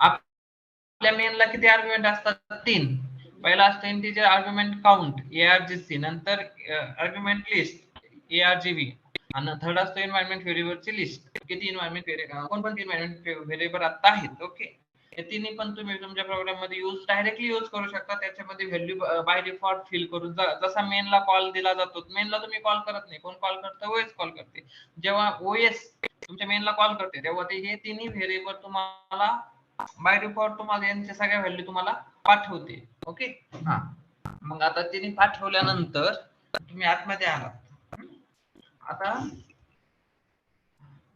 आपल्या मेनला किती आर्ग्युमेंट असतात? 3. पहिला असतो इंटिजर आर्ग्युमेंट काउंट ARGC, नंतर आर्ग्युमेंट लिस्ट ARGV, आणि थर्ड असतो एन्व्हायरमेंट व्हेरिएबलची लिस्ट. किती एन्व्हायरमेंट व्हेरिएबल, कोणकोणते एन्व्हायरमेंट व्हेरिएबल आता आहेत. ओके, हे तिन्ही पण तुम्ही तुमच्या प्रोग्राम मध्ये डायरेक्टली यूज करू शकता. त्याच्यामध्ये व्हॅल्यू बाय डिफॉल्ट फिल करून, जसा मेनला कॉल दिला जातो, मेनला तुम्ही कॉल करत नाही, कोण कॉल करतं? ओएस कॉल करते. जेव्हा ओएस तुमच्या मेनला कॉल करते तेव्हा ते हे तिन्ही व्हेरिएबल तुम्हाला बाय डिफॉल्ट तुम्हाला यांच्या सगळ्या व्हॅल्यू तुम्हाला पाठवते. ओके, हा. मग आता तिने पाठवल्यानंतर तुम्ही आतमध्ये आलात. आता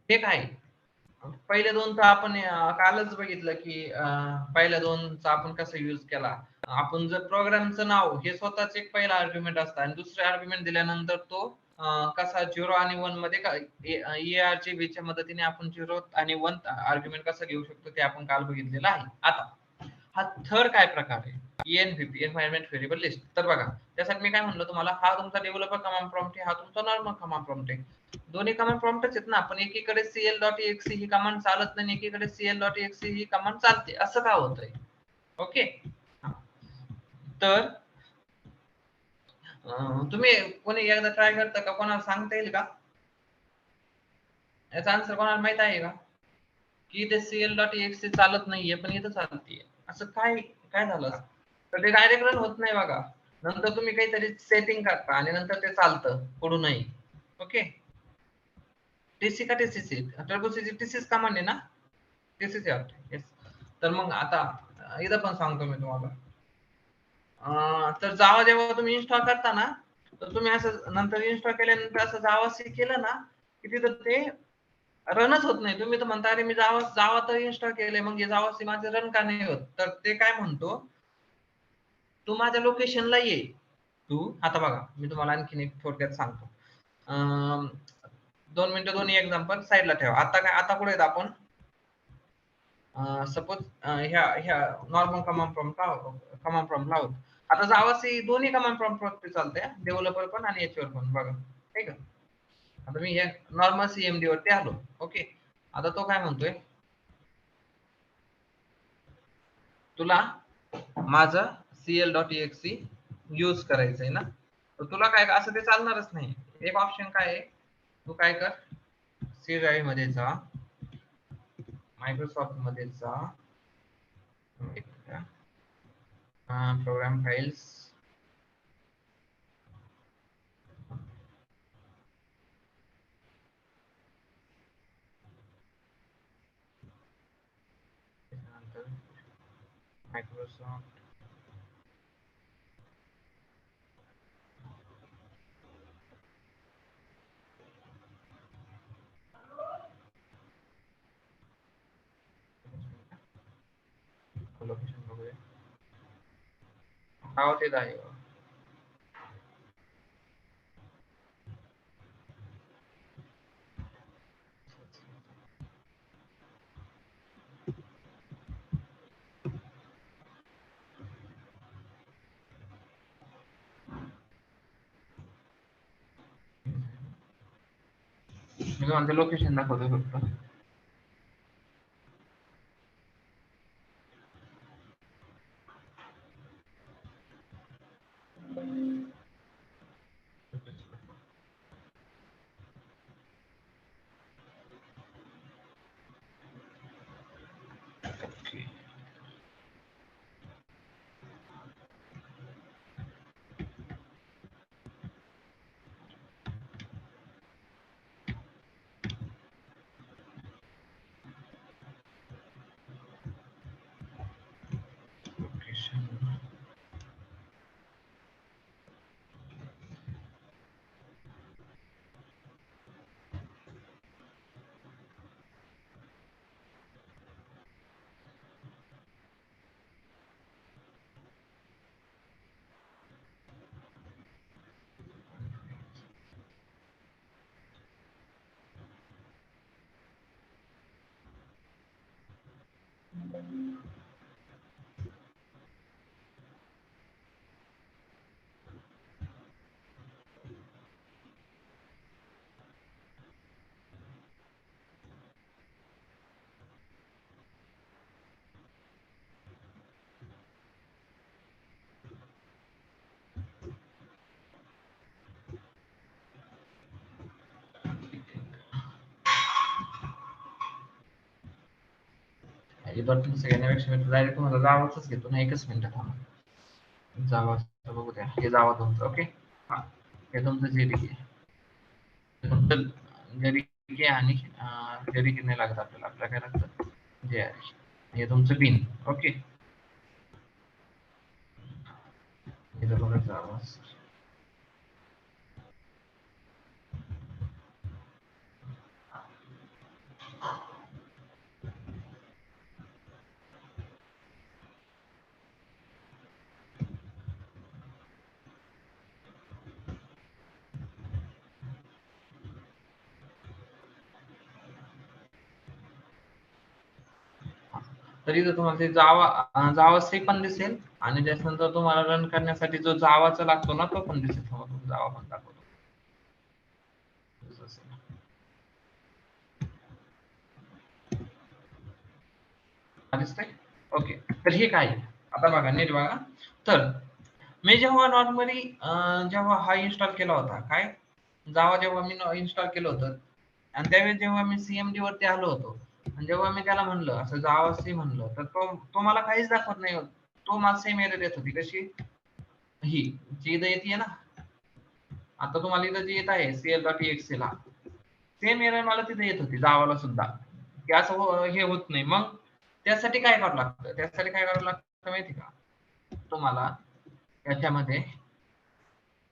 हे काय, पहिले दोन तर आपण कालच बघितलं की पहिल्या दोनचा आपण कसा यूज केला. आपण जर प्रोग्रामचं नाव हे स्वतःच एक पहिला आर्ग्युमेंट असतं आणि दुसरे आर्ग्युमेंट दिल्यानंतर तो कसा 0 आणि 1 मध्ये ARGV च्या मदतीने आपण 0 आणि 1 आर्ग्युमेंट कसं घेऊ शकतो ते आपण काल बघितलेलं आहे. आता हा थर्ड काय प्रकार आहे, ENVP एन्व्हायरमेंट व्हेरिएबल लिस्ट. तर बघा, त्यासाठी मी काय म्हणलं तुम्हाला, हा तुमचा डेव्हलपर कमांड प्रॉम्प्ट आहे, हा तुमचा नॉर्मल कमांड प्रॉम्प्ट आहे. दोन्ही कमांड प्रॉम्प्टच आहेत ना, पण एकीकडे cl.exe ही कमांड चालत नाही, एकीकडे cl.exe ही कमांड चालते. असं का होतंय? ओके, तर तुम्ही कोणी एकदा ट्राय करता का? कोणाला सांगता येईल का याचा आन्सर? कोणाला माहित आहे का की ते cl.exe चालत नाहीये पण इथं चालतीये? असं काय काय झालं? तर ते डायरेक्ट रन होत नाही बघा. नंतर तुम्ही काहीतरी सेटिंग करता आणि नंतर ते चालतं पुढूनही. ओके, टीसी का टीसीसी, टर्बो सीसी टीसीस कमांड आहे ना? टीसीसी वाटतं. येस. तर मग आता इथं पण सांगतो मी तुम्हाला. तर जावा जेव्हा तुम्ही इन्स्टॉल करता ना, तर तुम्ही असं नंतर इन्स्टॉल केल्यानंतर असं जावा सी केलं ना, की तिथं ते रनच होत नाही. तुम्ही तर म्हणता अरे मी जावा जावा तर इन्स्टॉल केलंय, मग हे जावा सी माझं रन का नाही होत? तर ते काय म्हणतो, तू माझ्या लोकेशनला ये. तू आता बघा, मी तुम्हाला आणखीन एक थोडक्यात सांगतो. 2 मिनिटं, दोन्ही एक्झाम्पल साईडला ठेवा. आता काय, आता कुठे आहेत आपण? सपोज ह्या ह्या नॉर्मल कमांड प्रॉम्प्ट आहोत. आता जावा सी दोन्ही कमांड प्रॉम्प्ट वरती चालते, डेव्हलपर पण आणि याच्यावर पण बघा. ठीक आहे, आता मी हे नॉर्मल CMD वरती आलो. ओके, आता तो काय म्हणतोय, तुला माझं cl.exe यूज करायचंय ना, तर तुला काय असं ते चालणारच नाही. एक ऑप्शन काय आहे, तू काय कर, सी ड्राईव्ह मध्ये जा, मायक्रोसॉफ्ट मध्ये जा, प्रोग्राम फाइल्स, मायक्रोसॉफ्ट लोकेशन बघूया, हा ते आहे. मी तुम्हाला लोकेशन दाखवतो फक्त. घेण्यापेक्षा मी डायरेक्ट तुम्हाला जावाच घेतो ना. एकच मिनिट थांबा. जावा बघू द्या. हे जावा तुमचं. ओके. हा, हे तुमचं जेडीके तुमचं जेडीके आणि जेडीके नाही लागत आपल्याला. आपल्याला काय लागतं जेआरई. हे तुमचं बिन. ओके. हे बघा जावा. तरी जर तुम्हाला ते जावा सी पण दिसेल आणि त्याच्यानंतर तुम्हाला रन करण्यासाठी जो जावाचा लागतो ना तो पण दिसेल. जावा पण दाखवतो. दिसतंय. ओके. तर हे काय आता बघा नीट बघा. तर मी जेव्हा नॉर्मली जेव्हा हा इन्स्टॉल केला होता काय जावा जेव्हा मी इन्स्टॉल केलं होतं आणि त्यावेळेस जेव्हा मी सीएमडी वरती आलो होतो आणि जेव्हा मी त्याला म्हणलं असं जावा सी म्हणलं तर तो मला काहीच दाखवत नाही. तो मला सेम एरर येत होती. कशी ही जी इथं येते ना. आता तुम्हाला इथं जी येत आहे cl.exe ला सेम एरर मला तिथे येत होती जावाला सुद्धा की असं हे होत नाही. मग त्यासाठी काय करावं लागतं. त्यासाठी काय करावं लागतं माहिती का तुम्हाला याच्यामध्ये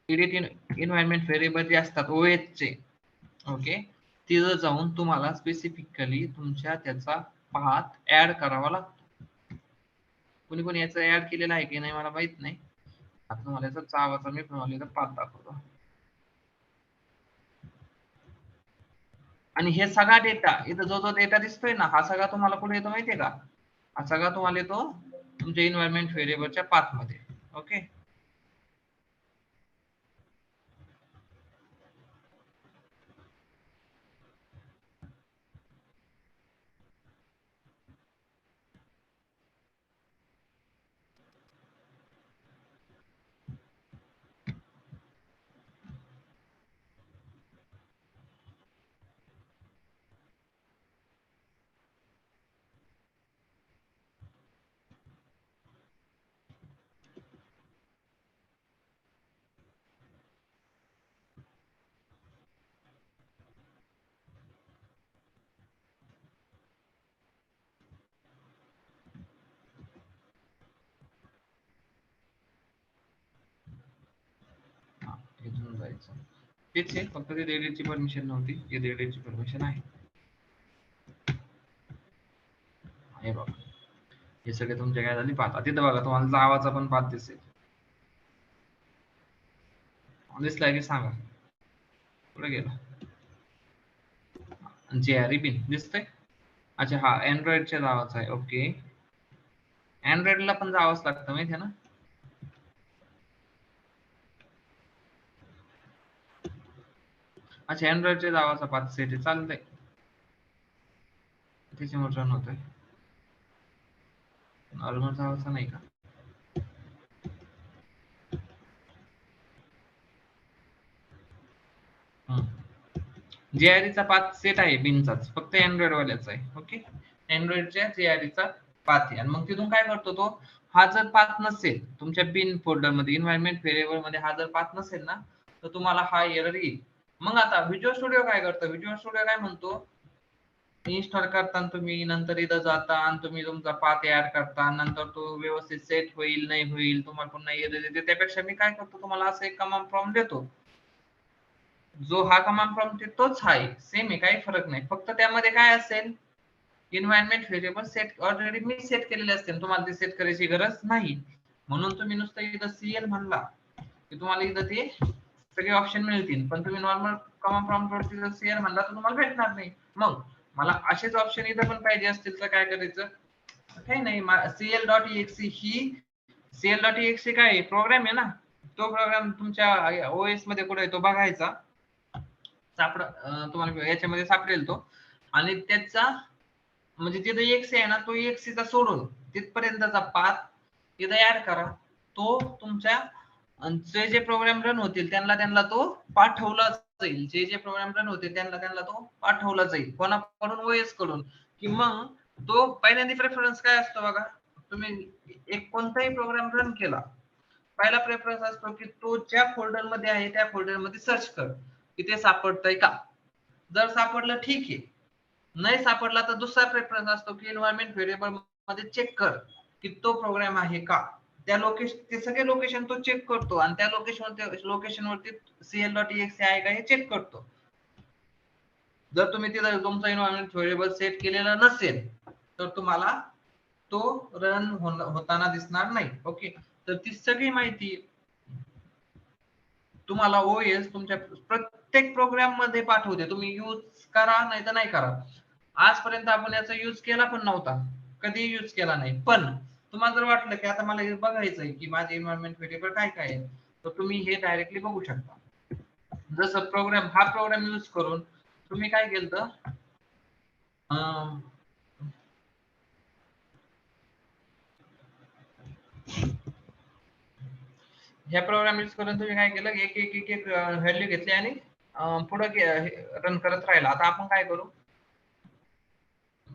एडिट एन्व्हायरमेंट व्हेरिएबल जे असतात OS चे. ओके. तिथं जाऊन तुम्हाला स्पेसिफिकली तुमच्या त्याचा पाथ ऍड करावा लागतो. कोणी कोणी याचा ऍड केलेला आहे की नाही मला माहित नाही. आता तुम्हाला याचा जावाचा मी तुम्हाला इथं पाथ दाखवतो. आणि हे सगळा डेटा इथं जो जो डेटा दिसतोय ना हा सगळा तुम्हाला कुठे येतो माहितीये का. हा सगळा तुम्हाला येतो तुमच्या एन्व्हायरमेंट व्हेरिएबलच्या पाथ मध्ये. ओके. इथून जायचं तेच आहे. फक्त ते एडिटची परमिशन नव्हती. हे एडिटची परमिशन आहे. हे बघा हे सगळे तुमच्या काय झाले पाहता. तिथं बघा तुम्हाला जावाचा पण पाथ दिसेल. दिसलाय की सांगा कुठे गेला. जेआरई बिन दिसतंय. अच्छा हा अँड्रॉइडच्या जावाचा आहे. ओके. अँड्रॉइडला पण जावंच लागतं माहिती आहे ना. अच्छा अँड्रॉइडच्या जावाचा पाथ सेट आहे. चालतंय. त्याच्यामुळे रन होतोय. नॉर्मल जावाचा नाही का. जेआरईचा पाथ सेट आहे बिनचाच. फक्त अँड्रॉइड वाल्याचा आहे. ओके. अँड्रॉइडच्या जेआरईचा पाथ आहे आणि मग तिथून काय करतो तो हा जर पाथ नसेल तुमच्या बिन फोल्डर मध्ये एन्व्हायरमेंट व्हेरिएबल मध्ये हा जर पाथ नसेल ना तर तुम्हाला हा एरर येईल. मग आता व्हिज्युअल स्टुडिओ काय करतं. व्हिज्युअल स्टुडिओ काय म्हणतो इन्स्टॉल करताना तुम्ही नंतर इथं जाता आणि तुम्ही तुमचा पाथ ऍड करता नंतर तो व्यवस्थित सेट होईल नाही होईल तुम्हाला पुन्हा एरर येते. त्यापेक्षा मी काय करतो तुम्हाला असं एक कमांड प्रॉम्प्ट देतो. जो हा कमांड प्रॉम्प्ट आहे तोच आहे. सेम आहे. काही फरक नाही. फक्त त्यामध्ये काय असेल एन्व्हायरमेंट व्हेरिएबल सेट ऑलरेडी मी सेट केलेले असते. तुम्हाला ते सेट करायची गरज नाही. म्हणून तुम्ही नुसतं इथं सीएल म्हणला की तुम्हाला इथं ते सगळे ऑप्शन मिळतील. पण तुम्ही नॉर्मल कमांड प्रॉम्प्ट वरती जर सीएल म्हणला तर तुम्हाला भेटणार नाही. मग मला असेच ऑप्शन इथं पण पाहिजे असतील तर काय करायचं. काही नाही. cl.exe ही cl.exe काय आहे प्रोग्राम आहे ना. तो प्रोग्राम तुमच्या ओएस मध्ये कुठे आहे तो बघायचा. तुम्हाला याच्यामध्ये सापडेल तो आणि त्याचा म्हणजे तिथे exe आहे ना तो exe चा सोडून तिथपर्यंतचा पाथ तिथं ऍड करा. तो तुमच्या जे जे प्रोग्राम रन होतील त्यांना तो पाठवला जाईल. जे जे प्रोग्राम रन होतील त्यांना तो पाठवला जाईल. कोणाकडून ओएस कडून की मग तो पहिल्यांदा प्रेफरन्स काय असतो बघा, तुम्ही एक कोणताही प्रोग्राम रन केला, पहिला प्रेफरन्स असतो की तो ज्या फोल्डर मध्ये आहे त्या फोल्डर मध्ये सर्च कर की ते सापडतंय का. जर सापडलं ठीक आहे, नाही सापडला तर दुसरा प्रेफरन्स असतो की एन्व्हायरमेंट व्हेरिएबल मध्ये चेक कर की तो प्रोग्राम आहे का. त्या लोकेशन, ते सगळे लोकेशन तो चेक करतो आणि त्या लोकेशनवरती cl.exe आहे का हे चेक करतो. जर तुम्ही तिथं तुमचा एन्व्हायरमेंट व्हेरिएबल सेट केलेला नसेल तर तुम्हाला तो रन होताना दिसणार नाही. ओके, तर ती सगळी माहिती तुम्हाला ओएस तुमच्या प्रत्येक प्रोग्राम मध्ये पाठवते. तुम्ही यूज करा नाही तर नाही करा. आजपर्यंत आपण याचा यूज केला पण नव्हता, कधी यूज केला नाही. पण तुम्हाला जर वाटलं की आता मला हे बघायचंय की माझे एन्व्हायरमेंट व्हेरिएबल काय काय आहे, तर तुम्ही हे डायरेक्टली बघू शकता. जसं हा प्रोग्राम यूज करून तुम्ही काय केलं, ह्या प्रोग्राम यूज करून तुम्ही काय केलं, एक एक एक एक व्हॅल्यू घेतली आणि पुढे रन करत राहिला. आता आपण काय करू,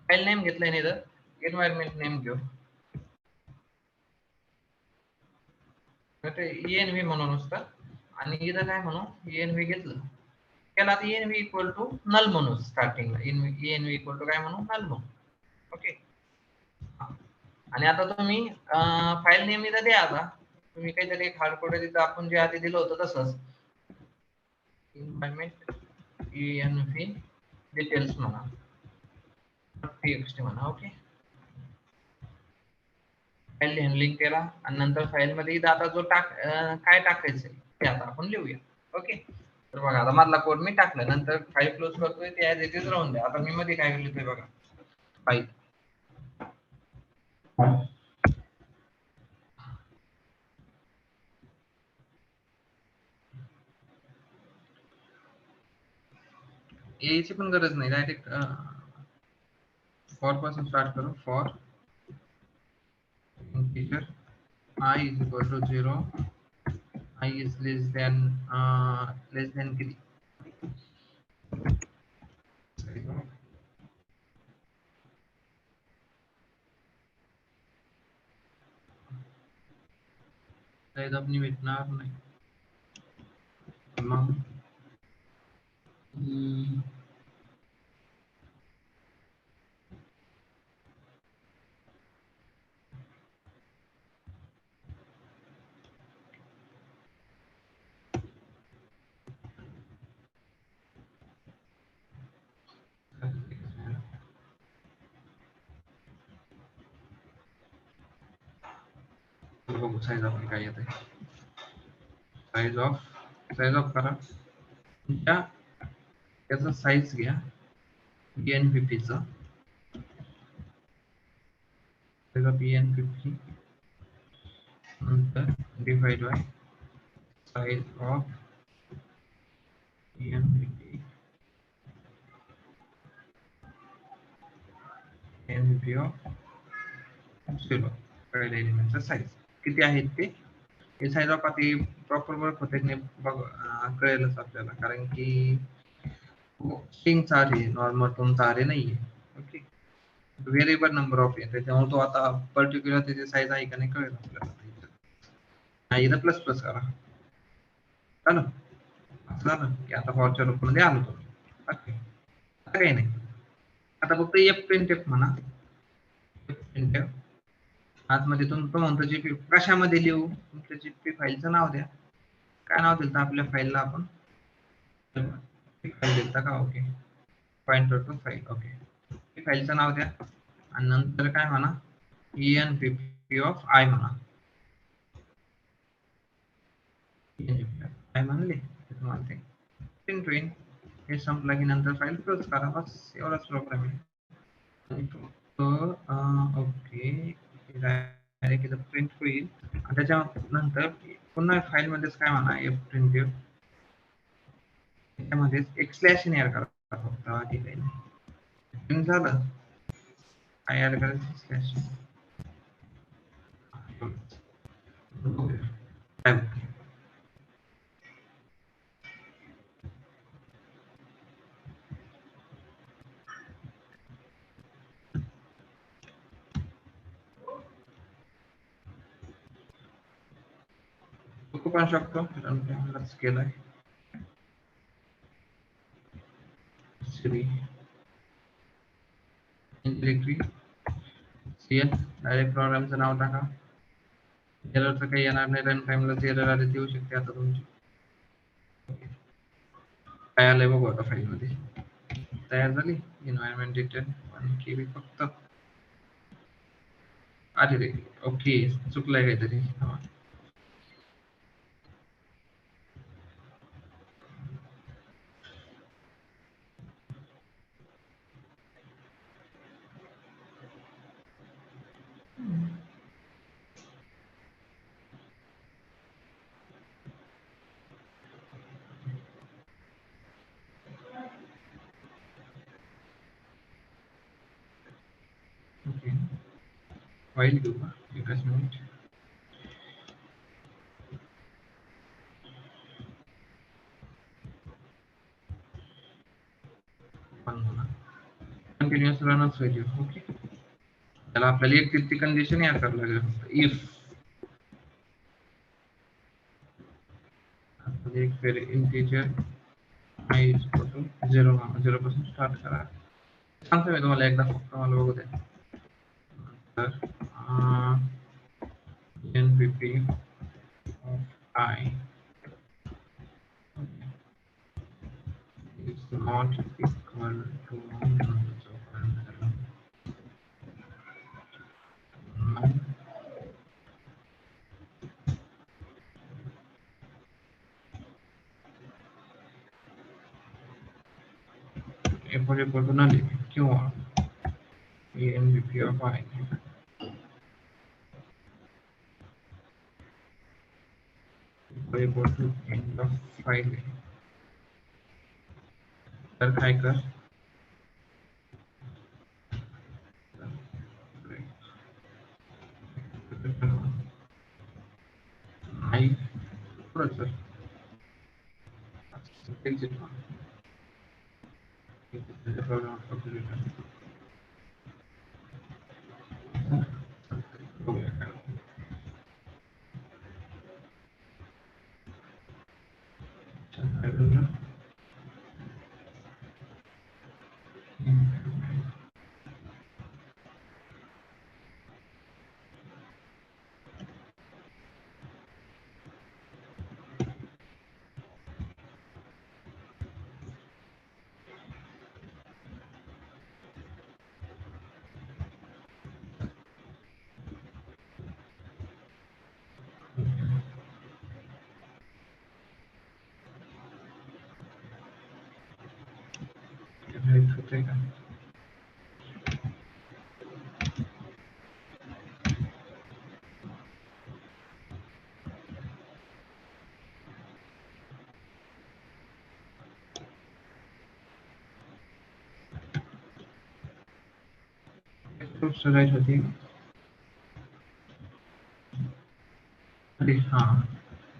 फाईल नेम घेतलंय नाही तर एन्व्हायरमेंट नेम घेऊ, ते env म्हणून नुसतं, आणि इथं काय म्हणू, env घेतलं त्याला आता env इक्वल टू नल म्हणू. स्टार्टिंगला env इक्वल टू काय म्हणू, नल म्हणू. ओके, आणि आता तुम्ही फाईल नेम इथं द्या. आता तुम्ही काहीतरी एक हार्डकोड तिथं आपण जे आधी दिलं होतं तसंच environment env डिटेल्स म्हणा, txt म्हणा. ओके, फाईल हँडलिंग केला आणि नंतर फाईल मध्ये इथं आता जो काय टाकायचंय ते आता आपण लिहूया. ओके, तर बघा आता मधला कोड मी टाकला, नंतर फाईल क्लोज करतोय, ते ऍज इट इज राहून द्या. आता मी मध्ये काय लिहितोय बघा, फाईल यायची पण गरज नाही, डायरेक्ट फॉर पासून स्टार्ट करू. For integer I is equal to 0, I is less than किती, साईज आपली भेटणार नाही. मग बघू साईज आपली काय येते. साईज ऑफ करा, तुमच्या त्याचा साईज घ्या, EN50 चा EN50 नंतर divide by size of EN50 EN50 of 0, पहिल्या एलिमेंटचा साईज किती आहे ते. हे साईज ऑफ आता प्रॉपर वर्क होते की नाही बघ, कळेलच आपल्याला, कारण की स्ट्रिंगचा आहे, नॉर्मल टोनचा आहे नाहीये. ओके, व्हेरिएबल नंबर ऑफ आहे, त्याच्यामुळे तो आता पर्टिक्युलर त्याची साईज आहे का नाही कळेल आपल्याला. नाही, इथं प्लस प्लस करा. झालं झालं की आता फॉरच्या लूप मध्ये आलो तुम्ही. ओके, आता काही नाही. आता फक्त printf म्हणा, printf आतमध्ये तो म्हणतो जीपी कशामध्ये लिहू, तुमच्या जीपी फाईलचं नाव द्या. काय नाव दिलं आपल्या फाईलला आपण, फाईल दिलता का. Okay, pointer to file. Okay, फाईलचं नाव द्या आणि नंतर काय म्हणा, env ऑफ I म्हणा. I म्हणले तुम्हाला ते प्रिंट होईल. हे संपलं की नंतर फाईल क्लोज करा, बस एवढाच प्रोग्राम आहे. ओके, डायरेक्ट इथं प्रिंट होईल आणि त्याच्यानंतर पुन्हा फाईल मध्येच काय म्हणा, printf त्याच्यामध्ये एक स्लॅश इन ऍड करा फक्त. ठीक आहे, प्रिंट झालं काय ऍड करायचं, स्लॅश. बघू पण शकतो रन टाइमलाच केलाय श्री इंटिग्रिटी सीएल डायरेक्ट प्रोग्रामचं नाव टाका एररचं काही येणार नाही रन टाइमला एरर आले देऊ शकते आता तुमची काय आलंय बघू आता फाईल मध्ये तयार झाली एन्व्हायरमेंट डिटेल आणि केबी फक्त अरे रे ओके चुकलंय काहीतरी ओके फाईल घेऊ का एकच मिनिट कंटिन्युअस रनच पाहिजे ओके त्याला आपल्याला एक ती कंडिशन याद करावं लागेल इफ एक फिर integer i is equal to 0 पासून स्टार्ट करा सांगतो मी तुम्हाला एकदा फक्त मला बघू द्या तर npp of I is not equal to equal to null किंवा npp of I equal to end of file तर काय कर I processor exit the program calculator सगळ्यात होती अरे हा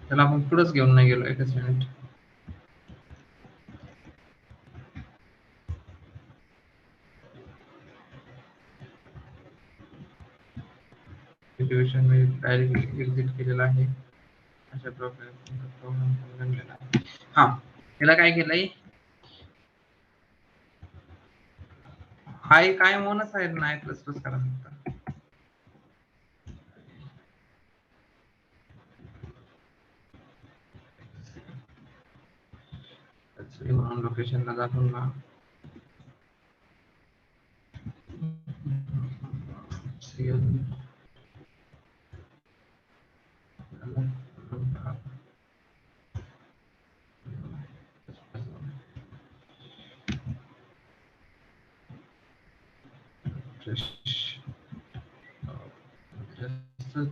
त्याला आपण पुढेच घेऊन नाही गेलो एकच मिनिट सिच्युएशन मध्ये डायरेक्ट एक्झिट केलेला आहे अशा प्रकारे प्रोग्राम बनलेला आहे हा त्याला काय केलंय हाय काय मोनस आहे ना प्लस प्लस करा म्हणून लोकेशनला जातो ना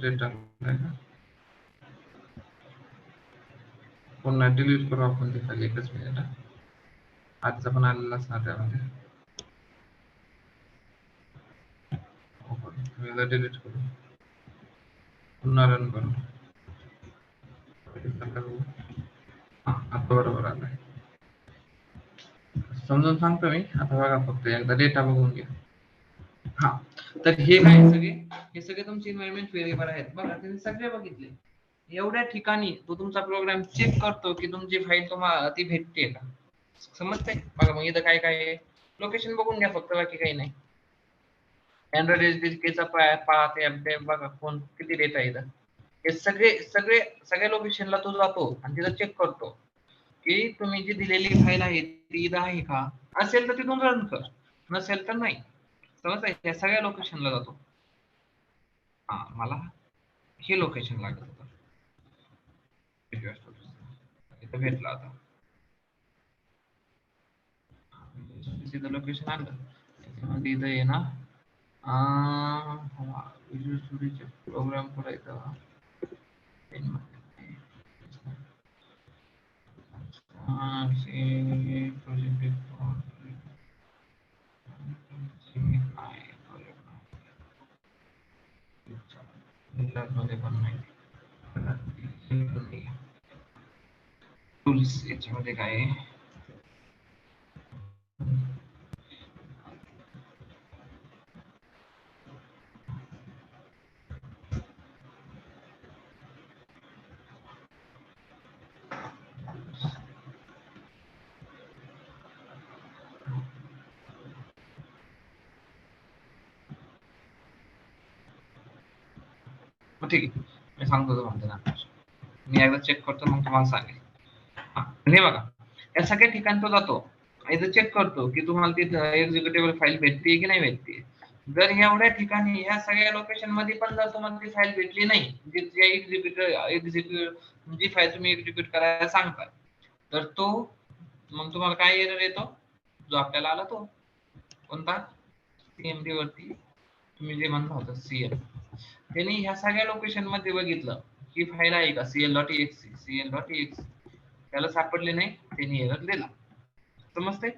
डेटा पुन्हा डिलीट करू आपण ते खाली एकच मिनिट आजचा पण आलेलाच ना त्यामध्ये डिलीट करू पुन्हा रन करू आता बरोबर आलाय समजून सांगतो मी आता बघा फक्त एकदा डेटा बघून घ्या हा तर हे काय सगळे हे सगळे तुमचे एन्व्हायरमेंट व्हेरिएबल आहेत बघा तुम्ही सगळे बघितले एवढ्या ठिकाणी तो तुमचा प्रोग्राम चेक करतो की तुमची फाईल तुम्हाला ती भेटते का. समजतंय बघा. मग इथं काय काय आहे, लोकेशन बघून घ्या फक्त, बाकी काही नाही. अँड्रॉइड एसडीकेचा पाथ अपडेट बघा कोण किती डेटा इथं. हे सगळे सगळे सगळ्या लोकेशनला तो जातो आणि तिथं चेक करतो की तुम्ही जी दिलेली फाईल आहे ती इथं आहे का. असेल तर तिथून रन कर, नसेल तर नाही. समजतंय. या सगळ्या लोकेशनला जातो. हा मला हे लोकेशन लागत होतं. इथं भेटला आता. तिथं लोकेशन आलं त्याच्यामध्ये इथं आहे ना. विज्युअल स्टुडिओचे प्रोग्राम करायचा. मध्ये पण नाही. टूल्स याच्यामध्ये काय आहे. ठीक आहे, मी सांगतो तुम्हाला. मी एकदा चेक करतो मग तुम्हाला सांगेल. हे बघा, या सगळ्या ठिकाणी तो जातो. इथं चेक करतो की तुम्हाला तिथं एक्झिक्युटेबल फाईल भेटते की नाही भेटते. जर एवढ्या ठिकाणी ह्या सगळ्या लोकेशन मध्ये पण जर तुम्हाला ती फाईल भेटली नाही, जी फाईल तुम्ही एक्झिक्यूट करायला सांगता, तर तो मग तुम्हाला काय एरर येतो, जो आपल्याला आला तो कोणता, सीएमडी वरती तुम्ही जे म्हणता होता सीएल, त्यांनी ह्या सगळ्या लोकेशन मध्ये बघितलं ही फाईल आहे का CL.exe त्याला सापडले नाही, त्यांनी एरर दिला. समजते.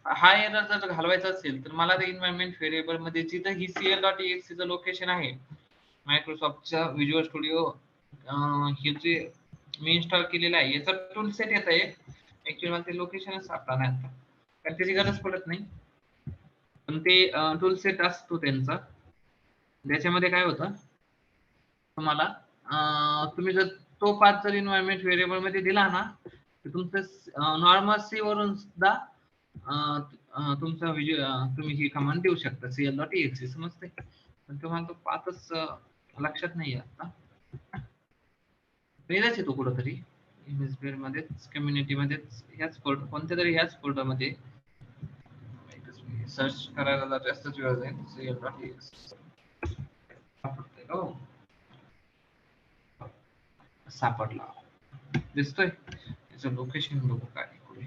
हा एरर जर घालवायचा असेल तर मला ते एन्व्हायरमेंट व्हेरिएबल मध्ये जिथं ही CL.exe चं लोकेशन आहे, मायक्रोसॉफ्टचा व्हिज्युअल स्टुडिओ हे जे मी इन्स्टॉल केलेलं आहे याचा टूल सेट येत आहे. ऍक्च्युअली मला ते लोकेशनच सापडा नाही आता, कारण त्याची गरज पडत नाही. पण ते टूल सेट असतो त्यांचा, त्याच्यामध्ये काय होतं तुम्हाला, तुम्ही जर तो पाथ जर एन्व्हायरमेंट व्हेरिएबल मध्ये दिला ना, तर तुमचं नॉर्मल सी वरून सुद्धा तुमचा तुम्ही ही कमांड देऊ शकता CL.exe. समजते. पण तुम्हाला तो पाथच लक्षात नाही आता. वेगळाच येतो कुठंतरी इमेज बेर मध्येच, कम्युनिटी मध्येच, ह्याच फोल्डर, कोणत्या तरी ह्याच फोल्डर मध्ये सर्च करायला जर जास्तच वेळ जाईल. CL.exe सापडला, दिसतोय. त्याचं लोकेशन बघू काय कुठे.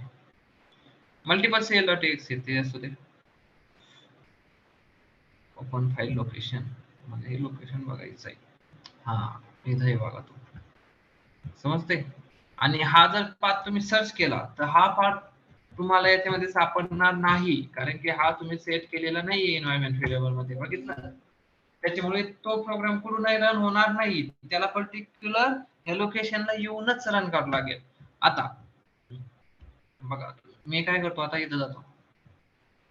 मल्टिपल CL.exe ते असू दे. ओपन फाईल लोकेशन मध्ये हे लोकेशन बघायचं आहे. हा इथं आहे बघा तो. समजते. आणि हा जर पाथ तुम्ही सर्च केला तर हा पाथ तुम्हाला याच्यामध्ये सापडणार नाही, कारण की हा तुम्ही सेट केलेला नाहीये एन्व्हायरमेंट व्हेरिएबल मध्ये. बघितलं. त्याच्यामुळे तो प्रोग्राम कुठूनही रन होणार नाही. त्याला पर्टिक्युलर या लोकेशनला येऊनच रन करावं लागेल. आता बघा, मी काय करतो आता, इथं जातो.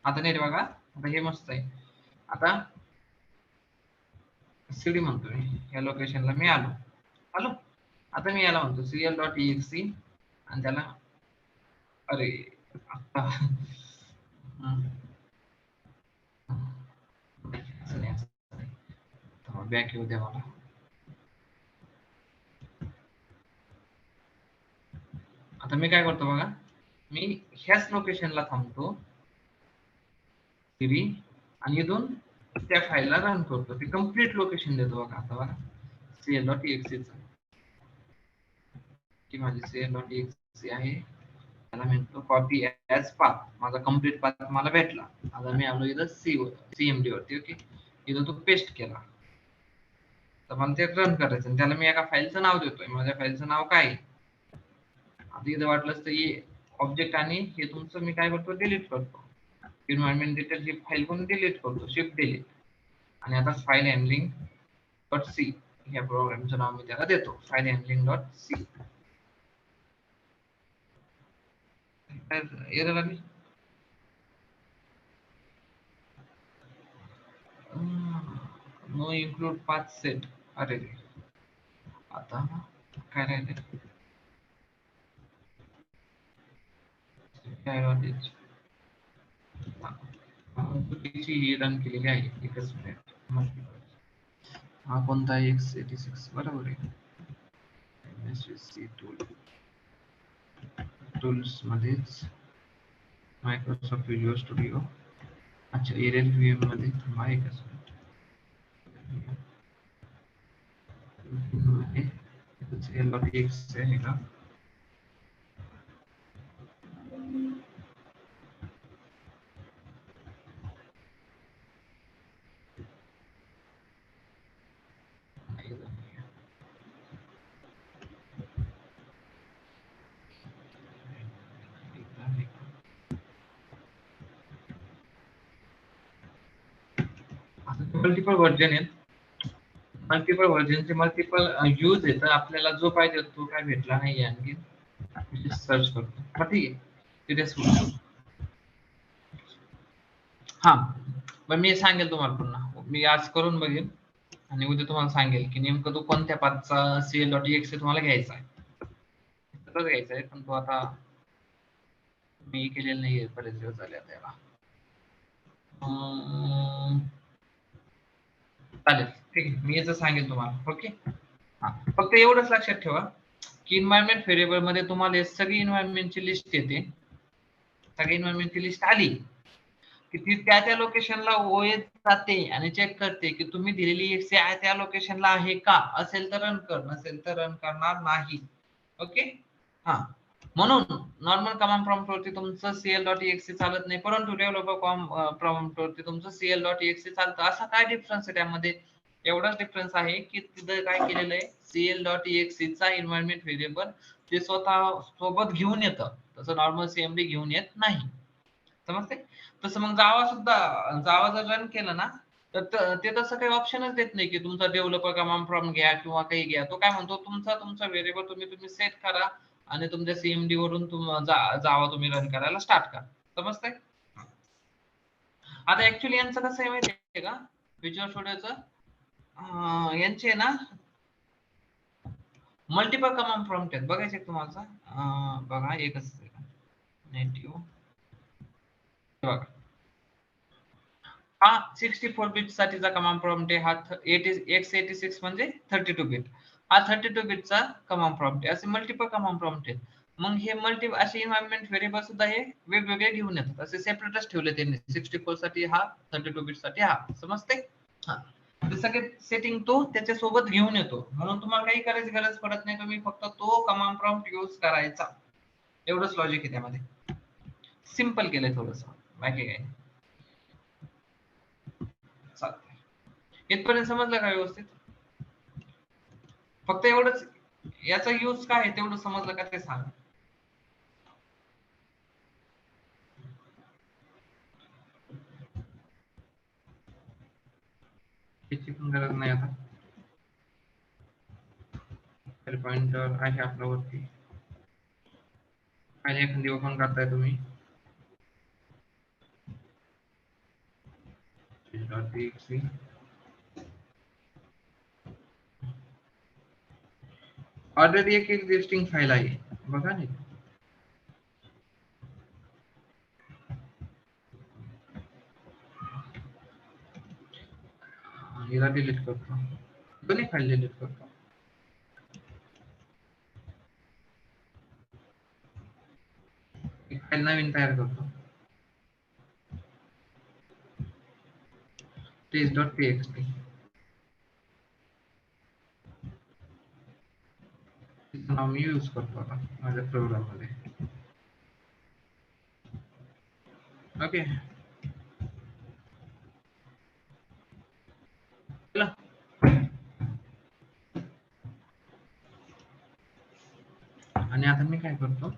आता नाही रे बघा, आता हे मस्त आहे. आता सीडी म्हणतो मी, या लोकेशनला मी आलो. आलो. आता मी याला म्हणतो CL.exe आणि त्याला, अरे आता बॅक येऊ द्या मला. आता मी काय करतो बघा, मी ह्याच लोकेशनला थांबतो सीडी, आणि इथून त्या फाईलला रन करतो. ते कम्प्लीट लोकेशन देतो बघा. आता बघा CL.exe च की माझी CL.exe आहे, त्याला म्हणतो कॉपी ॲज पाथ. माझा कम्प्लीट पाथ मला भेटला. आता मी आलो इथं CMD वरती. ओके, इथं तो पेस्ट केला. तर मला ते रन करायचं आणि त्याला मी एका फाईलचं नाव देतोय. माझ्या फाईलचं नाव काय आहे, आता इथं वाटलंच तर हे ऑब्जेक्ट आणि हे तुमचं मी काय करतो, डिलीट करतो. एन्व्हायरमेंट डिटेल ही फाईल पण डिलीट करतो, शिफ्ट डिलीट. आणि आता फाईल हँडलिंग डॉट सी ह्या प्रोग्रामचं नाव मी त्याला देतो, file handling dot C. Error आली. No include path set. अरे रे, आता काय राहिले ऍडव्हान्टेज चुकीची ही रन केलेली आहे एकच मिनिट. हा कोणता x86 बरोबर आहे. MSC टूल्स मध्येच मायक्रोसॉफ्ट विज्युअल स्टुडिओ. अच्छा एरियल VM मध्ये थांबा एकच मिनिट. x आहे का मल्टिपल व्हर्जन आहेत. मल्टिपल व्हर्जनचे मल्टिपल यूज आहे. तर आपल्याला जो पाहिजे तो काय भेटला नाही आणखी सर्च करतो. हा ठीक आहे तिथे हा मग मी सांगेल तुम्हाला पुन्हा. मी आज करून बघेन आणि उद्या तुम्हाला सांगेल की नेमकं तो कोणत्या पाथचा CL.exe तुम्हाला घ्यायचा आहे. तसंच घ्यायचा आहे पण तो आता मी केलेलं नाहीये बरेच दिवस झाले त्याला. चालेल ठीक आहे. मी याचं सांगेल तुम्हाला. ओके हा फक्त एवढंच लक्षात ठेवा की इन्व्हायरमेंट व्हेरिएबल मध्ये तुम्हाला सगळी इन्व्हायरमेंटची लिस्ट येते. सगळी इन्व्हायरमेंटची लिस्ट आली की ती त्या लोकेशनला ओएस जाते आणि चेक करते की तुम्ही दिलेली एक्से त्या लोकेशनला आहे का. असेल तर रन कर, नसेल तर रन करणार नाही. ओके हा म्हणून नॉर्मल कमांड प्रॉम्प्ट वरती तुमचं CL.exe चालत नाही परंतु डेव्हलपर प्रॉम्प्ट वरती तुमचं CL.exe चालतं. असा काय डिफरन्स आहे त्यामध्ये. एवढाच डिफरन्स आहे की तिथं काय केलेलं आहे CL.exe चा इन्व्हायरमेंट व्हेरिएबल ते स्वतः सोबत घेऊन येतं. तसं नॉर्मल CMD घेऊन येत नाही. समजते. तसं मग जावा जर रन केलं ना तर ते तसं काही ऑप्शनच देत नाही की तुमचा डेव्हलपर कमांड प्रॉम्प्ट घ्या किंवा काही घ्या. तो काय म्हणतो तुमचा व्हेरिएबल तुम्ही सेट करा आणि तुमच्या CMD वरून जावा तुम्ही रन करायला स्टार्ट करा. समजतंय. आता ऍक्च्युली यांचं कसं आहे माहिती आहे का विज्युअल स्टुडिओचं यांचे ना मल्टिपल कमांड प्रॉम्प्ट आहेत. बघायचे तुम्हाला बघा एकच नेटिव्ह बघा हा 64 बिट साठीचा कमांड प्रॉम्प्ट आहे. हा x86 म्हणजे 32 बिट. हा 32 बिटचा कमांड प्रॉम्प्ट आहे. असे मल्टिपल कमांड प्रॉम्प्ट आहेत. मग हे असे इन्व्हायरमेंट व्हेरिएबल सुद्धा हे वेगवेगळे घेऊन येतात. असे सेपरेटच ठेवले त्यांनी 64 साठी हा 32 बिट साठी हा. समजते. हा ते सगळे सेटिंग तो त्याच्या सोबत घेऊन येतो. म्हणून तुम्हाला काही करायची गरज पडत नाही. तुम्ही फक्त तो कमांड प्रॉम्प्ट यूज करायचा. एवढंच लॉजिक आहे त्यामध्ये. सिंपल केलंय थोडस बाकी काय चालतंय. इथपर्यंत समजलं का व्यवस्थित. फक्त एवढंच याचा यूज काय आहे तेवढं समजलं का ते सांगा. त्याची पण गरज नाही आता. पॉइंटर आहे आपल्या वरती. फाईल एखादी ओपन करताय तुम्ही. ऑलरेडी एक एक्झिस्टिंग फाईल आहे बघा नाही. हिला डिलीट करतो. दोन्ही फाईल डिलीट करतो. एक फाईल नवीन तयार करतो. test.txt नाव मी यूज करतो आता माझ्या प्रोग्राम मध्ये. ओके आणि आता मी काय करतो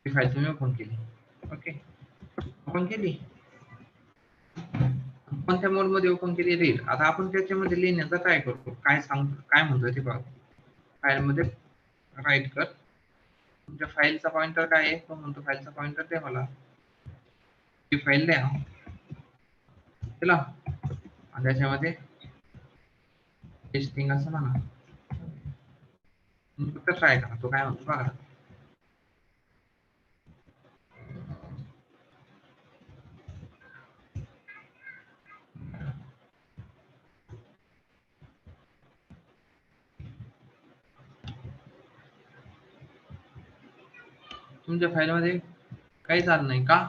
फाईल तुम्ही ओपन केली. ओके ओपन केली. कोणत्या मोड मध्ये ओपन केली रीड. आता आपण त्याच्यामध्ये लिहिण्याचा काय करतो काय सांगतो काय म्हणतोय ते बघा. फाईल मध्ये राईट कर तुमच्या फाईलचा पॉइंटर काय आहे? तो म्हणतो फाईलचा पॉइंटर द्या मला, ती फाईल द्या चला, आणि त्याच्यामध्ये टेस्टिंग असं म्हणा, फक्त ट्राय करा तो काय म्हणतो बघा. तुमच्या फाईलमध्ये काही झालं नाही का?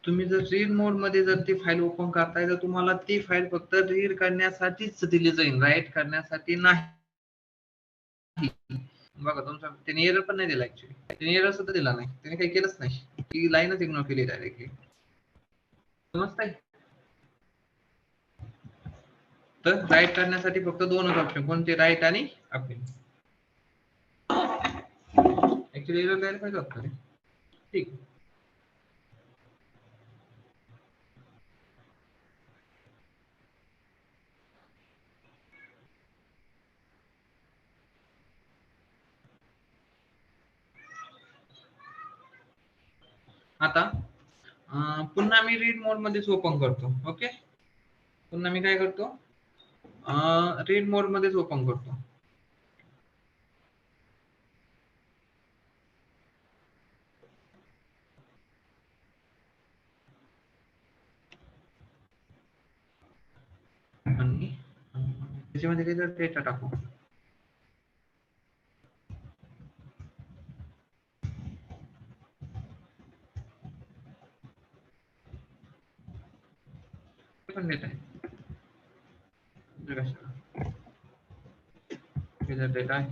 तुम्ही जर रीड मोड मध्ये जर ती फाईल ओपन करताय तर तुम्हाला ती फाईल फक्त रीड करण्यासाठीच दिली जाईल, राईट करण्यासाठी नाही. बघा तुमचा त्याने एरर पण नाही दिला, ऍक्च्युली त्याने एरर सुद्धा दिला नाही, त्याने काही केलंच नाही, ती लाईनच इग्नोर केली डायरेक्टली. समजतंय? तर राईट करण्यासाठी फक्त दोनच ऑप्शन, कोणते? राईट आणि अपेंड. ऍक्च्युली एरर द्यायला पाहिजे होतं. ठीक. आता पुन्हा मी रीड मोड मध्येच ओपन करतो. ओके, पुन्हा मी काय करतो? रीड मोड मध्येच ओपन करतो. आणि त्याच्यामध्ये काही जर डेटा टाकू. पण डेटा आहे, डेटा आहे.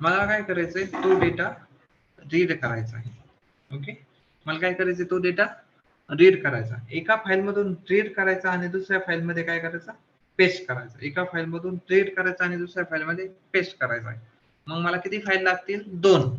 मला काय करायचंय? तो डेटा रीड करायचा आहे. ओके, मला काय करायचं? तो डेटा रीड करायचा, एका फाईल मधून रीड करायचा आणि दुसऱ्या फाईल मध्ये काय करायचं? पेस्ट करायचं. एका फाईल मधून रीड करायचा आणि दुसऱ्या फाईल मध्ये पेस्ट करायचा आहे. मग मला किती फाईल लागतील? 2.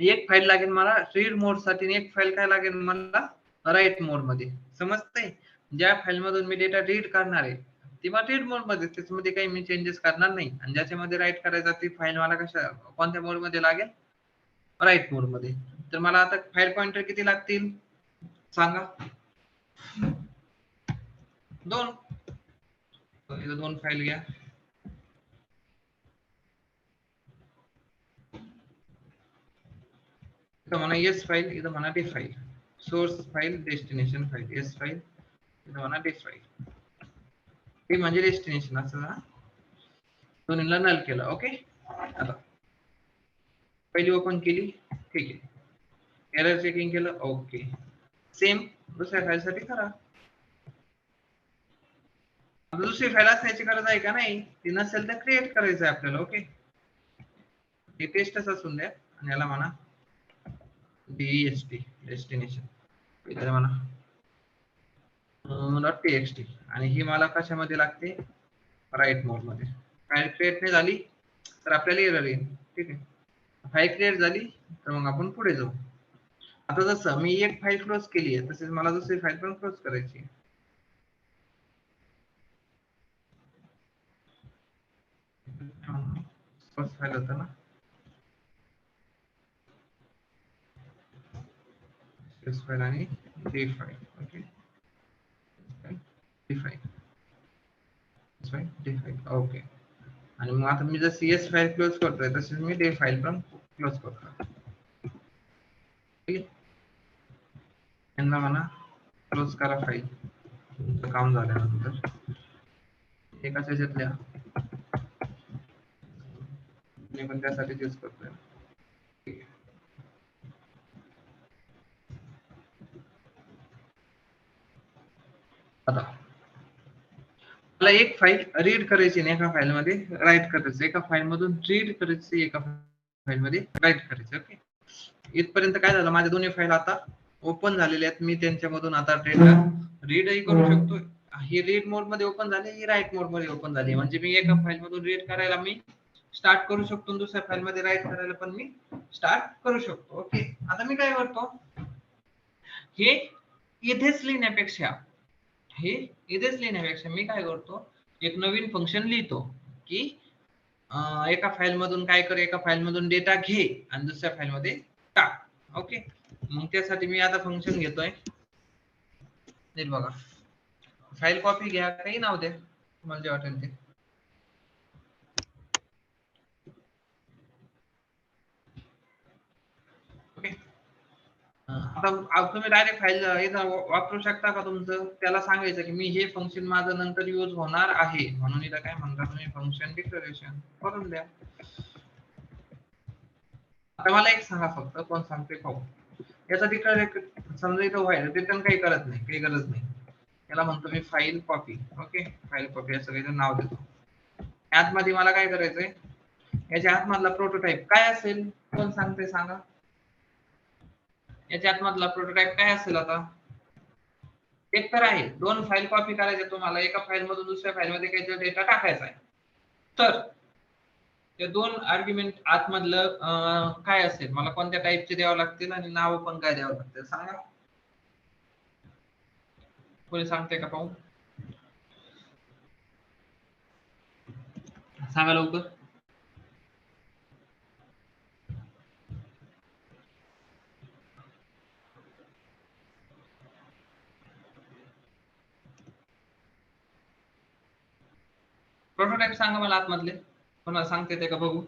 एक फाईल लागेल मला रीड मोड साठी आणि एक फाईल काय लागेल मला? राईट मोड मध्ये. समजतंय? ज्या फाईल मधून मी डेटा रीड करणार आहे ती मला रीड मोड मध्ये, त्याच्यामध्ये काही मी चेंजेस करणार नाही, आणि ज्याच्यामध्ये राईट करायचा ती फाईल मला कोणत्या मोड मध्ये लागेल? राईट मोड मध्ये. तर मला आता फाईल पॉइंटर किती लागतील सांगा? 2. इथं 2 फाईल घ्या. इथं म्हणा एस फाईल, इथं म्हणा D file. Source file, destination file. S file, इथं म्हणा डी फाईल. डी म्हणजे डेस्टिनेशन असं ना, दोन्हीला नल केलं. ओके, आता पहिली ओपन केली, ठीक आहे, एरर चेकिंग केलं, ओके. सेम दुसऱ्या फाईल साठी करा. दुसरी फाईल असण्याची गरज आहे का? नाही. ती नसेल तर क्रिएट करायचं आहे आपल्याला. ओके, ती टेस्टच असून द्या आणि याला म्हणा DEST, डेस्टिनेशन. इथे म्हणा .txt, आणि ही मला कशामध्ये लागते? राईट मोड मध्ये. फाईल क्रिएट नाही झाली तर आपल्याला एरर येईल. ठीक आहे, फाईल क्रिएट झाली तर मग आपण पुढे जाऊ. आता जसं मी एक फाईल क्लोज केली आहे तसेच मला दुसरी फाईल पण क्लोज करायची आहे. फर्स्ट फाईल होता ना, एस फाईल आणि D file. Okay, D file, S file, D file. Okay, आणि मग आता मी जर CS फाईल क्लोज करतोय तसेच मी डी फाईल पण क्लोज करतो. ठीक आहे, यांना म्हणा क्लोज करा फाईल. तुमचं काम झाल्यानंतर एकाच ह्याच्यातल्या मी पण त्यासाठी यूज करतोय. आता मला एक फाईल रीड करायची आणि एका फाईल मध्ये राईट करायचं, एका फाईल मधून रीड करायची, एका फाईल मध्ये राईट करायचं. ओके, इथपर्यंत काय झालं? माझ्या दोन्ही फाईल आता ओपन झालेल्या आहेत. मी त्यांच्यामधून आता डेटा रीडही करू शकतो. ही रीड मोड मध्ये ओपन झाली, ही राईट मोड मध्ये ओपन झाली. म्हणजे मी एका फाईल मधून रीड करायला मी स्टार्ट करू शकतो, दुसऱ्या फाईल मध्ये राईट करायला पण मी स्टार्ट करू शकतो. ओके, आता मी काय करतो? हे इथेच लिहिण्यापेक्षा मी काय करतो, एक नवीन फंक्शन लिहितो की एका फाईल मधून काय कर, एका फाईल मधून डेटा घे आणि दुसऱ्या फाईल मध्ये टाक. ओके, मग त्यासाठी मी आता फंक्शन घेतोय, नीट बघा. फाईल कॉपी घ्या, काही नाव द्या तुम्हाला जे वाटेल ते. ओके, आता तुम्ही डायरेक्ट फाईल इथं वापरू शकता का तुमचं, त्याला सांगायचं की मी हे फंक्शन माझं नंतर यूज होणार आहे, म्हणून इथं काय म्हणता तुम्ही, फंक्शन डिक्लेरेशन करून द्या. आता मला एक सांगा फक्त, कोण सांगते पाहू. याचा डिक्लेरेशन समजा इथं व्हायला रिटर्न काही करत नाही, काही गरज नाही. याला म्हणतो मी file copy. Okay, file copy असं काही नाव देतो. आतमध्ये मला काय करायचंय, याच्या आतमधला प्रोटोटाइप काय असेल, कोण सांगते सांगा. याच्या आतमधला प्रोटोटाइप काय असेल, आता एक तर आहे, दोन फाईल कॉपी करायचे तुम्हाला, एका फाईल मधून दुसऱ्या फाईल मध्ये काही डेटा टाकायचा आहे. तर ते दोन आर्ग्युमेंट आतमधलं काय असेल, मला कोणत्या टाईपचे द्यावं लागतील आणि नाव पण काय द्यावं लागतील सांगा. कोणी सांगते का पाहू, सांगा लवकर. प्रोटोटाइप सांगा मला आतमधले, कोणाला सांगते ते का बघू.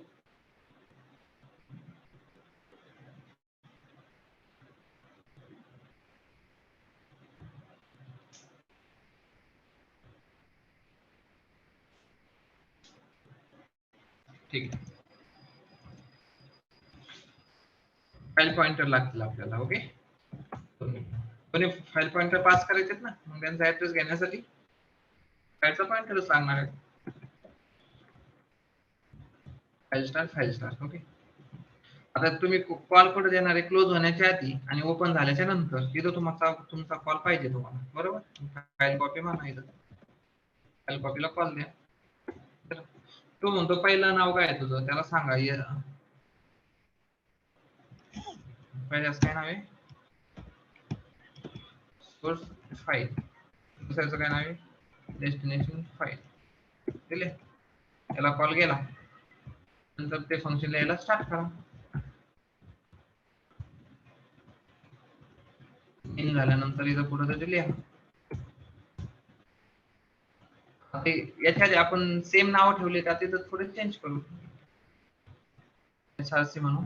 ठीक आहे, फाईल पॉइंटर लागतील आपल्याला. ओके, कोणी फाईल पॉइंटर पास करायचे ना, मग त्यांचा ऍड्रेस घेण्यासाठी फाईलचा पॉइंटर सांगणार आहे. File star. ओके, आता तुम्ही कॉल कुठे देणार आहे, क्लोज होण्याच्या आधी आणि ओपन झाल्याच्या नंतर, तिथं तुमचा कॉल पाहिजे तुम्हाला, बरोबर. फाईल कॉपी म्हणायचं, फाईल कॉपीला कॉल द्या. तो म्हणतो पहिलं नाव काय आहे तुझं, त्याला सांगा. पहिल्याच काय नाव आहे, सोर्स फाईल. दुसऱ्याचं काय नाव आहे, डेस्टिनेशन फाईल. दिले, त्याला कॉल गेला, नंतर ते फंक्शन लिहायला स्टार्ट करा. इन झाल्यानंतर इथं पुढे त्याचे लिहा. याच्या आधी आपण सेम नाव ठेवले का, तिथं थोडे चेंज करू. SRC म्हणू,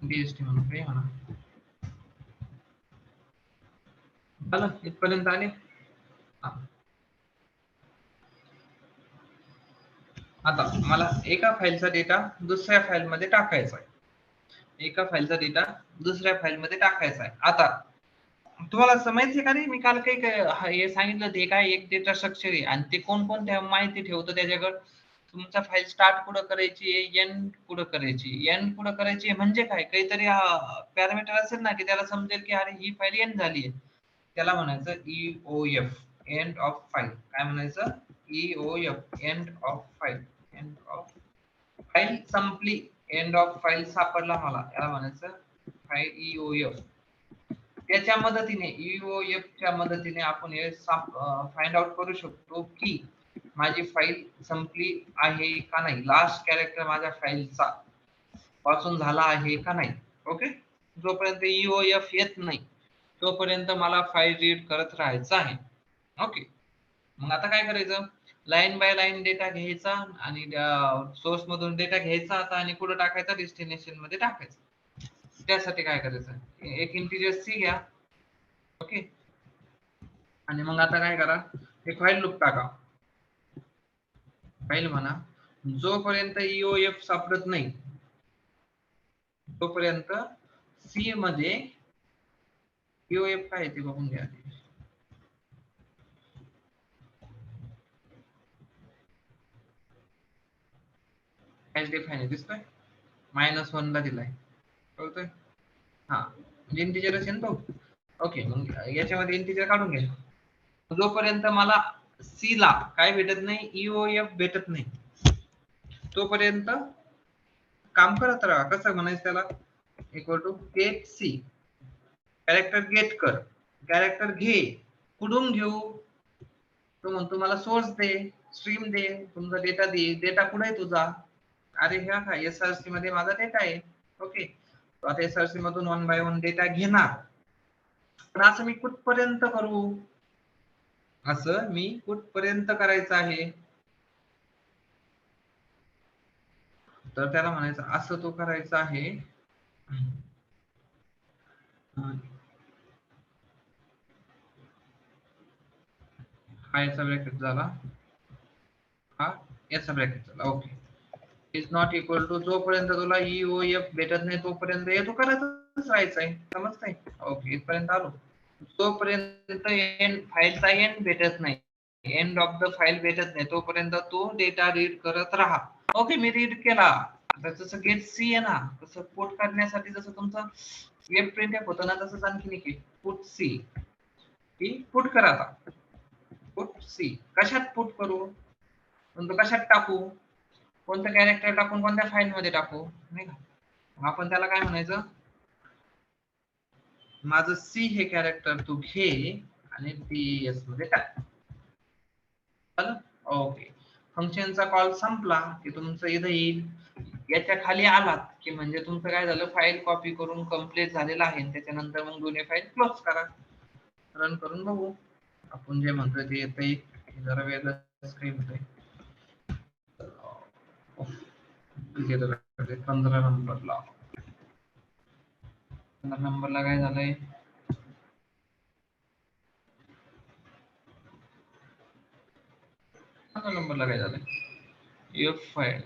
DST म्हणू, काही म्हणा. झालं, इथपर्यंत आले. आता मला एका फाईलचा डेटा दुसऱ्या फाईल मध्ये टाकायचा आहे, एका फाईलचा डेटा दुसऱ्या फाईल मध्ये टाकायचा आहे. आता तुम्हाला समजायचं का रे, मी काल काही हे सांगितलं ते काय, एक डेटा स्ट्रक्चर आहे आणि ते कोणकोणत्या माहिती ठेवतो त्याच्याकडे. तुमचा फाईल स्टार्ट कुठं करायची, एंड कुठं करायची. एंड कुठं करायची म्हणजे काय, काहीतरी पॅरामीटर असेल ना, की त्याला समजेल की अरे ही फाईल एंड झाली आहे, त्याला म्हणायचं EOF, एंड ऑफ फाईल. काय म्हणायचं, EOF, end of file. End of file संपली, एंड ऑफ फाईल सापडला मला, याला म्हणायचं फाईल EOF. त्याच्या मदतीने, EOF च्या मदतीने आपण हे फाइंड आउट करू शकतो की माझी फाईल संपली आहे का नाही, लास्ट कॅरेक्टर माझ्या फाईलचा वाचून झाला आहे का नाही. ओके, जोपर्यंत EOF येत नाही तोपर्यंत मला फाईल रीड करत राहायचं आहे. ओके, मग आता काय करायचं, लाईन बाय लाईन डेटा घ्यायचा आणि सोर्स मधून डेटा घ्यायचा आता, आणि कुठे टाकायचा, डेस्टिनेशन मध्ये टाकायचं. त्यासाठी काय करायचं, एक इंटिजर C घ्या. ओके, आणि मग आता काय करा, एक फाईल लूप टाका. फाईल म्हणा, जोपर्यंत EOF सापडत नाही तोपर्यंत C मध्ये EOF काय ते बघून घ्या. हॅश डिफाइन दिसतोय, -1 ला दिलाय, कळतोय. हा, म्हणजे इंटिजर असेल तो. ओके, मग याच्यामध्ये इंटिजर काढून घ्या. जोपर्यंत मला C ला काय भेटत नाही, EOF भेटत नाही, तोपर्यंत काम करत राहा. कसं म्हणायचं त्याला, equal to get C. Character get कर, कॅरेक्टर घे, कुठून घेऊ, तो म्हणतो मला सोर्स दे, स्ट्रीम दे, तुमचा डेटा दे, डेटा कुठे आहे तुझा, अरे ह्या काय एसआरसी मध्ये माझा डेटा आहे. ओके, तो आता एसआरसी मधून 1 बाय 1 डेटा घेणार. पण असं मी कुठपर्यंत करू, असं मी कुठपर्यंत करायचं आहे, तर त्याला म्हणायचं असं तो करायचा आहे. हा याचा ब्रॅकेट झाला, हा याचा ब्रॅकेट झाला. Okay, is not equal to, जोपर्यंत तुला EOF भेटत नाही तोपर्यंत हे तू करायचंच राहायचं आहे. समजतंय? ओके, इथपर्यंत आलो. जोपर्यंत एंड फाईलचा एंड भेटत नाही, एंड ऑफ द फाईल भेटत नाही, तोपर्यंत तू डेटा रीड करत राहा. ओके, मी रीड केला. आता जसं गेट सी आहे ना, तसं पुट करण्यासाठी जसं तुमचं वेब प्रिंटअप होतं ना, तसंच आणखी एक पुट सी, ही पुट करा. आता पुट सी कशात पुट करू, कशात टाकू, कोणतं कॅरेक्टर टाकून कोणत्या फाईल मध्ये टाकू, नाही का. आपण त्याला काय म्हणायचं, माझं सी हे कॅरेक्टर तू घे आणि PS मध्ये टाक. ओके, फंक्शनचा कॉल संपला की तुमचं इथं येईल, याच्या खाली आलात की म्हणजे तुमचं काय झालं, फाईल कॉपी करून कंप्लीट झालेलं आहे. त्याच्यानंतर मग दोन्ही फाईल क्लोज करा, रन करून बघू आपण जे म्हणतोय ते येतंय. जरा वेगळं स्क्रीन होतंय. 15 नंबरला, 15 नंबरला काय झालंय, नंबरला काय झालंय, F file,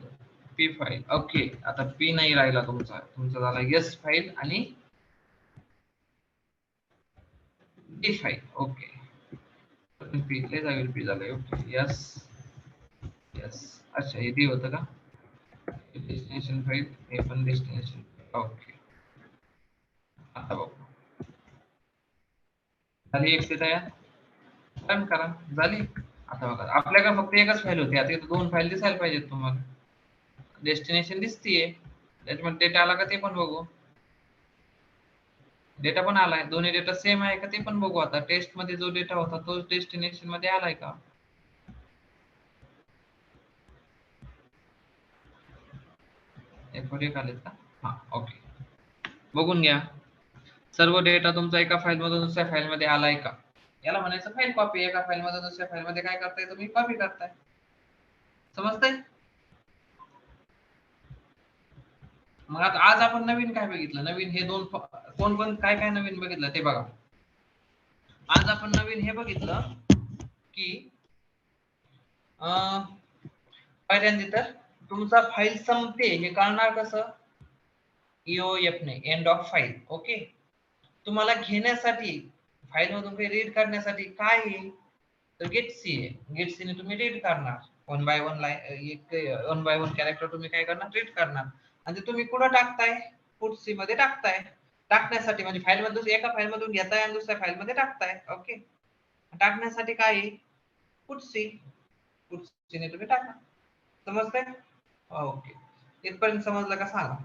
P file. Okay, आता P नाही राहिला तुमचा, तुमचा झाला S फाईल आणि D फाईल. ओके, P ले जाईल, P झालंय. ओके, यस यस, अच्छा हे D होतं का, डेस्टिनेशन फाईल, हे पण डेस्टिनेशन. ओके, आता बघू झाली एक तयार, रन करा, झाली. आता बघा आपल्याकडे फक्त एकच फाईल होती, आता इथे 2 फाईल दिसायला पाहिजेत तुम्हाला. डेस्टिनेशन दिसतीये, त्याच्यामध्ये डेटा आला का ते पण बघू, डेटा पण आलाय, दोन्ही डेटा सेम आहे का ते पण बघू. आता टेस्ट मध्ये जो डेटा होता तोच डेस्टिनेशन मध्ये आलाय का, एक आलेत का, हा ओके, बघून घ्या. सर्व डेटा तुमचा एका फाईल मधून दुसऱ्या फाईल मध्ये आलाय का, याला म्हणायचं फाईल कॉपी. एका फाईल मधून दुसऱ्या फाईल मध्ये काय करताय, तुम्ही कॉपी करताय. समजतंय? मग आता आज आपण नवीन काय बघितलं, नवीन हे दोन कोण कोण काय काय नवीन बघितलं ते बघा. आज आपण नवीन हे बघितलं की पहिल्यांदा तर तुमचा फाईल संपते हे कळणार कसं, EOF ने, एंड ऑफ फाईल. ओके, तुम्हाला घेण्यासाठी फाईल मधून काही रीड करण्यासाठी काय येईल, तर गेट सी आहे. गेट सी ने तुम्ही रीड करणार 1 बाय 1 1 बाय 1 कॅरेक्टर तुम्ही काय करणार, रीड करणार. आणि ते तुम्ही कुठं टाकताय, पुट सी मध्ये टाकताय. टाकण्यासाठी म्हणजे फाईल मधून एका फाईल मधून घेताय आणि दुसऱ्या फाईल मध्ये टाकताय. ओके, टाकण्यासाठी काय आहे, पुट सी, पुट सी ने तुम्ही टाका. समजतंय? ओके, इथपर्यंत समजलं का सांगा.